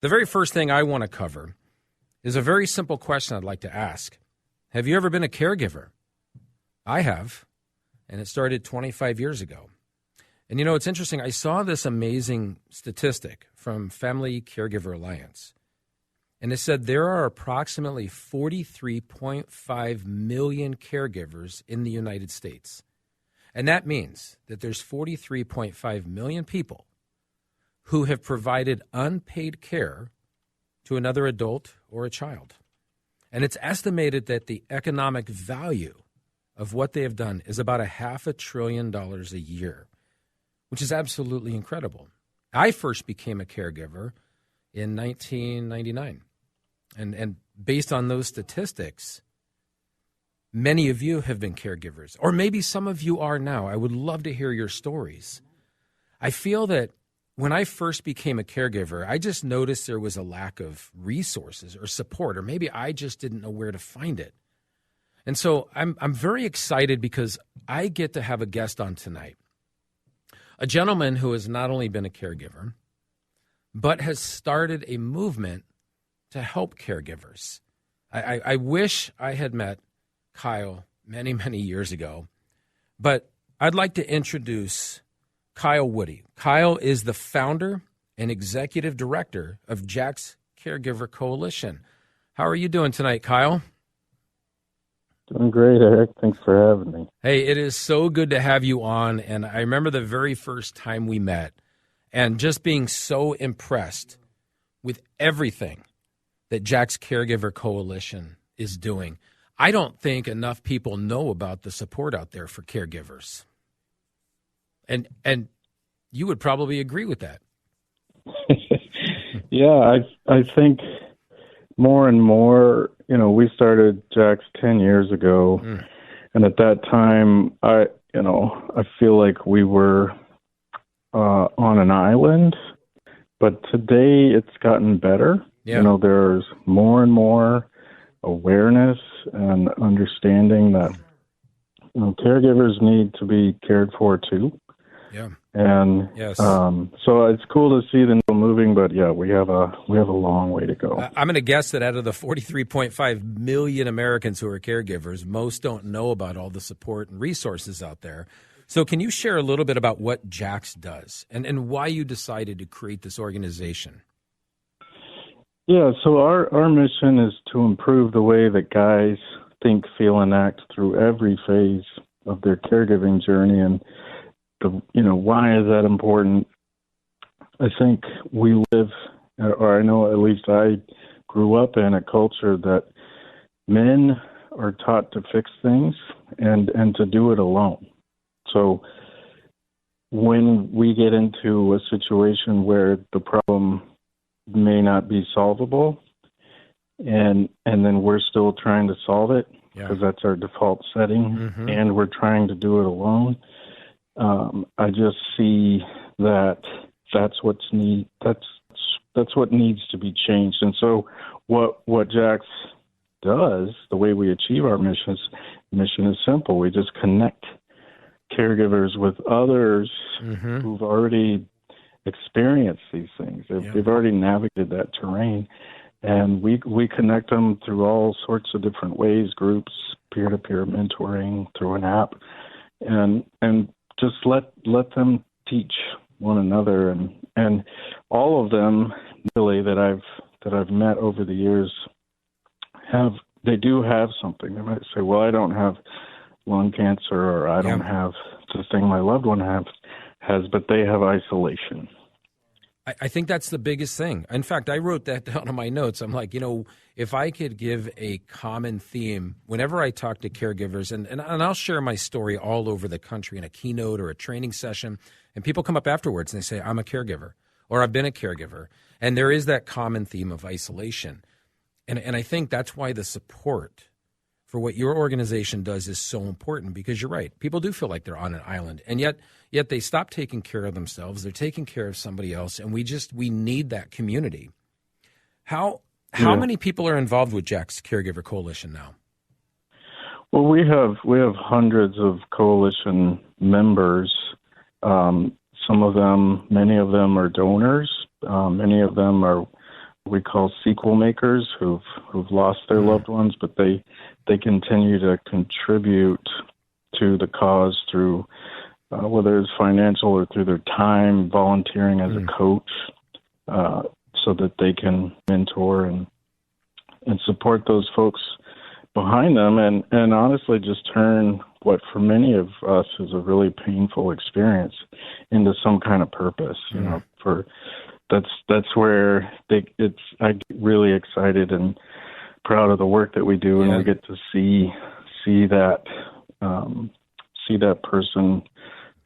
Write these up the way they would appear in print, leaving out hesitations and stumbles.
The very first thing I want to cover is a very simple question I'd like to ask. Have you ever been a caregiver? I have, and it started 25 years ago. And you know, it's interesting. I saw this amazing statistic from Family Caregiver Alliance, and it said there are approximately 43.5 million caregivers in the United States. And that means that there's 43.5 million people who have provided unpaid care to another adult or a child. And it's estimated that the economic value of what they have done is about $500 billion a year, which is absolutely incredible. I first became a caregiver in 1999. And based on those statistics, many of you have been caregivers, or maybe some of you are now. I would love to hear your stories. I feel that when I first became a caregiver, I just noticed there was a lack of resources or support, or maybe I just didn't know where to find it. And so I'm very excited because I get to have a guest on tonight, a gentleman who has not only been a caregiver, but has started a movement to help caregivers. I wish I had met Kyle many, many years ago, but I'd like to introduce Kyle Woody. Kyle is the founder and executive director of Jack's Caregiver Coalition. How are you doing tonight, Kyle? Doing great, Eric. Thanks for having me. Hey, it is so good to have you on. And I remember the very first time we met and just being so impressed with everything that Jack's Caregiver Coalition is doing. I don't think enough people know about the support out there for caregivers. And you would probably agree with that. Yeah, I think more and more, we started Jack's 10 years ago. And at that time, I feel like we were on an island, but today it's gotten better. Yeah. There's more and more awareness and understanding that caregivers need to be cared for too. Yeah. And yes. So it's cool to see the needle moving, but yeah, we have a long way to go. I'm going to guess that out of the 43.5 million Americans who are caregivers, most don't know about all the support and resources out there. So can you share a little bit about what Jack's does and why you decided to create this organization? Yeah, so our mission is to improve the way that guys think, feel, and act through every phase of their caregiving journey. And why is that important? I think we live, or I know at least I grew up in a culture that men are taught to fix things and to do it alone. So when we get into a situation where the problem may not be solvable, and then we're still trying to solve it because that's our default setting, and we're trying to do it alone, I just see that that's what needs to be changed. And so what Jax does, the way we achieve our mission is simple. We just connect caregivers with others who've already experienced these things. They've already navigated that terrain, and we connect them through all sorts of different ways, groups, peer-to-peer mentoring, through an app, and just let them teach one another, and all of them really that I've met over the years they do have something. They might say, well, I don't have lung cancer, or I don't have the thing my loved one has, but they have isolation. I think that's the biggest thing. In fact, I wrote that down in my notes. I'm like, if I could give a common theme whenever I talk to caregivers, and I'll share my story all over the country in a keynote or a training session, and people come up afterwards and they say, I'm a caregiver, or I've been a caregiver. And there is that common theme of isolation. And I think that's why the support for what your organization does is so important, because you're right. People do feel like they're on an island, and yet they stop taking care of themselves. They're taking care of somebody else, and we need that community. How many people are involved with Jack's Caregiver Coalition now? Well, we have hundreds of coalition members. Many of them are donors. Many of them are we call sequel makers who've lost their loved ones, but they continue to contribute to the cause through whether it's financial or through their time, volunteering as a coach, so that they can mentor and support those folks behind them, and honestly just turn what for many of us is a really painful experience into some kind of purpose. You know, for that's where I get really excited and proud of the work that we do, and we get to see that person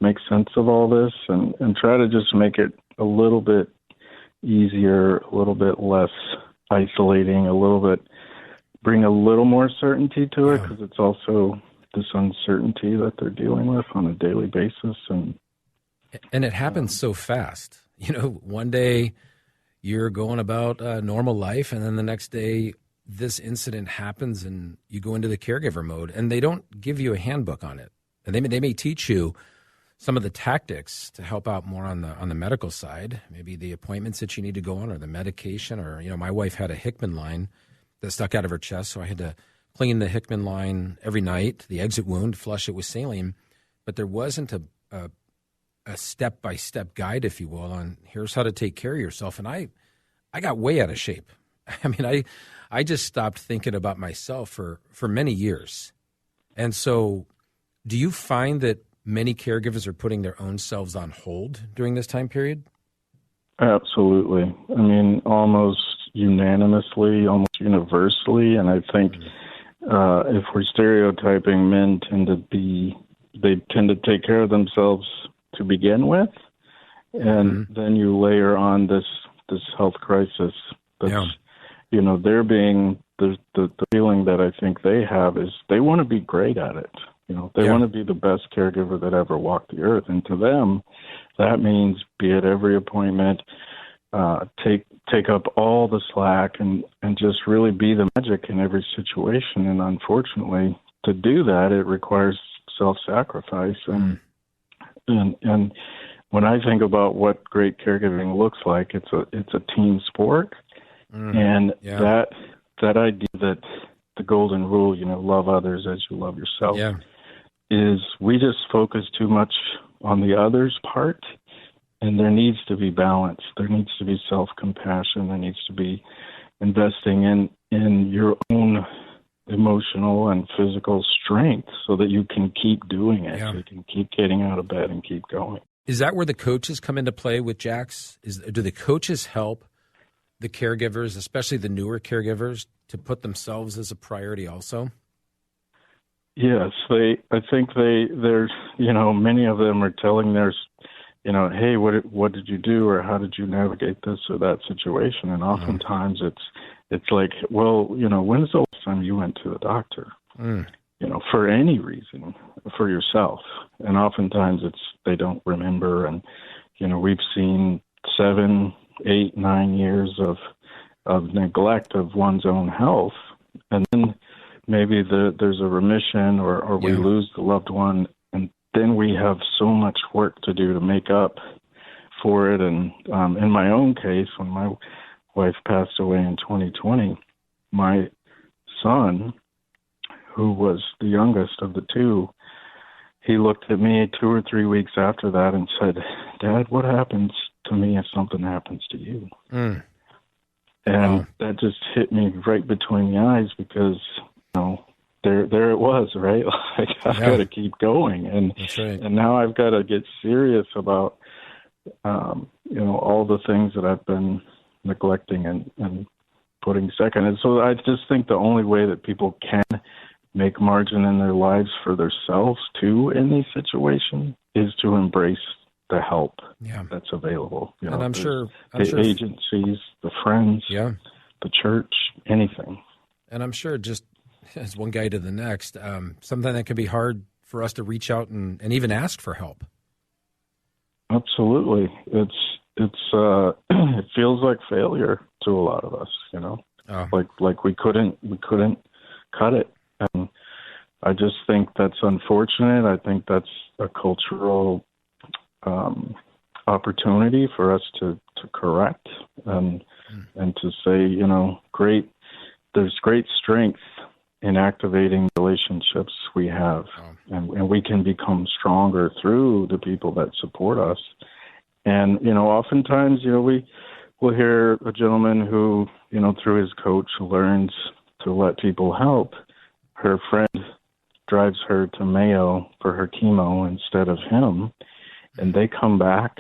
make sense of all this, and try to just make it a little bit easier, a little bit less isolating, a little bit bring a little more certainty to it, because it's also this uncertainty that they're dealing with on a daily basis. And it happens so fast. You know, one day you're going about normal life, and then the next day this incident happens and you go into the caregiver mode, and they don't give you a handbook on it. And they may teach you some of the tactics to help out more on the medical side, maybe the appointments that you need to go on or the medication, or, you know, my wife had a Hickman line that stuck out of her chest, so I had to clean the Hickman line every night, the exit wound, flush it with saline. But there wasn't a step-by-step guide, if you will, on here's how to take care of yourself. And I got way out of shape. I mean, I just stopped thinking about myself for many years. And so do you find that many caregivers are putting their own selves on hold during this time period? Absolutely. I mean, almost unanimously, almost universally. And I think if we're stereotyping, men tend to take care of themselves to begin with. And then you layer on this health crisis that's, you know, the feeling that I think they have is they want to be great at it. You know, they want to be the best caregiver that ever walked the earth. And to them, that means be at every appointment, take up all the slack, and just really be the magic in every situation. And unfortunately, to do that, it requires self-sacrifice. And when I think about what great caregiving looks like, it's a team sport. And that idea that the golden rule, you know, love others as you love yourself, is we just focus too much on the others part, and there needs to be balance. There needs to be self-compassion. There needs to be investing in your own emotional and physical strength so that you can keep doing it. So you can keep getting out of bed and keep going. Is that where the coaches come into play with Jax? Do the coaches help the caregivers, especially the newer caregivers, to put themselves as a priority also? Yes, I think there's, you know, many of them are telling their, you know, hey, what did you do, or how did you navigate this or that situation? And oftentimes it's like, well, you know, when's the last time you went to the doctor? You know, for any reason, for yourself. And oftentimes they don't remember. And, you know, we've seen 7, 8, 9 years of neglect of one's own health, and then maybe there's a remission or we lose the loved one, and then we have so much work to do to make up for it. And in my own case, when my wife passed away in 2020, my son, who was the youngest of the two, he looked at me 2 or 3 weeks after that and said, "Dad, what happens to me if something happens to you?" And that just hit me right between the eyes, because, you know, there it was, right? Like, I've got to keep going. And that's right. And now I've got to get serious about, you know, all the things that I've been neglecting and putting second. And so I just think the only way that people can make margin in their lives for themselves too in these situations is to embrace the help that's available. You know, and I'm sure agencies, the friends, the church, anything. And I'm sure, just as one guy to the next, something that can be hard for us to reach out and even ask for help. Absolutely. It feels like failure to a lot of us, you know, like we couldn't cut it. And I just think that's unfortunate. I think that's a cultural opportunity for us to correct. And and to say, there's great strength in activating relationships we have, and we can become stronger through the people that support us. And, oftentimes, we'll hear a gentleman who, through his coach learns to let people help. Her friend drives her to Mayo for her chemo instead of him, and they come back,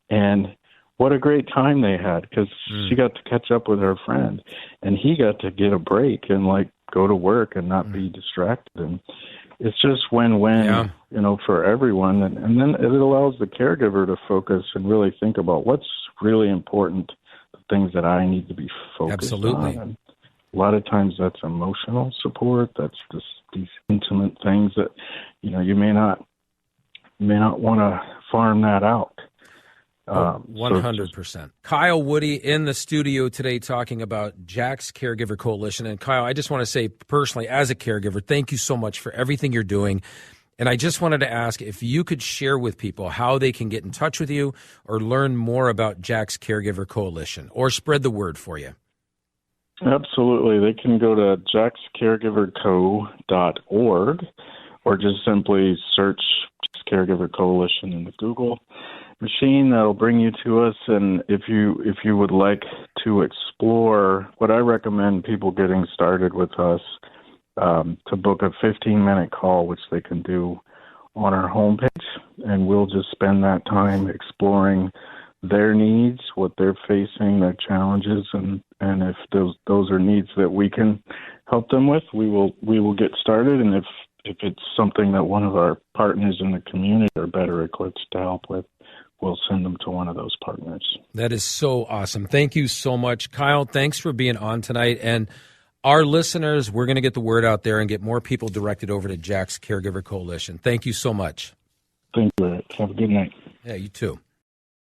and what a great time they had, because she got to catch up with her friend, and he got to get a break and go to work and not be distracted. And it's just win-win, for everyone. And then it allows the caregiver to focus and really think about what's really important, the things that I need to be focused on. And a lot of times that's emotional support. That's just these intimate things that, you may not want to farm that out. 100%. Kyle Woody in the studio today talking about Jack's Caregiver Coalition. And Kyle, I just want to say personally, as a caregiver, thank you so much for everything you're doing. And I just wanted to ask if you could share with people how they can get in touch with you or learn more about Jack's Caregiver Coalition or spread the word for you. Absolutely. They can go to jackscaregiverco.org or just simply search Caregiver Coalition in the Google machine. That'll bring you to us. And if you would like to explore, what I recommend people getting started with us, to book a 15-minute call, which they can do on our homepage, and we'll just spend that time exploring their needs, what they're facing, their challenges, and if those are needs that we can help them with, we will get started. And if it's something that one of our partners in the community are better equipped to help with, we'll send them to one of those partners. That is so awesome. Thank you so much. Kyle, thanks for being on tonight. And our listeners, we're going to get the word out there and get more people directed over to Jack's Caregiver Coalition. Thank you so much. Thank you, Eric. Have a good night. Yeah, you too.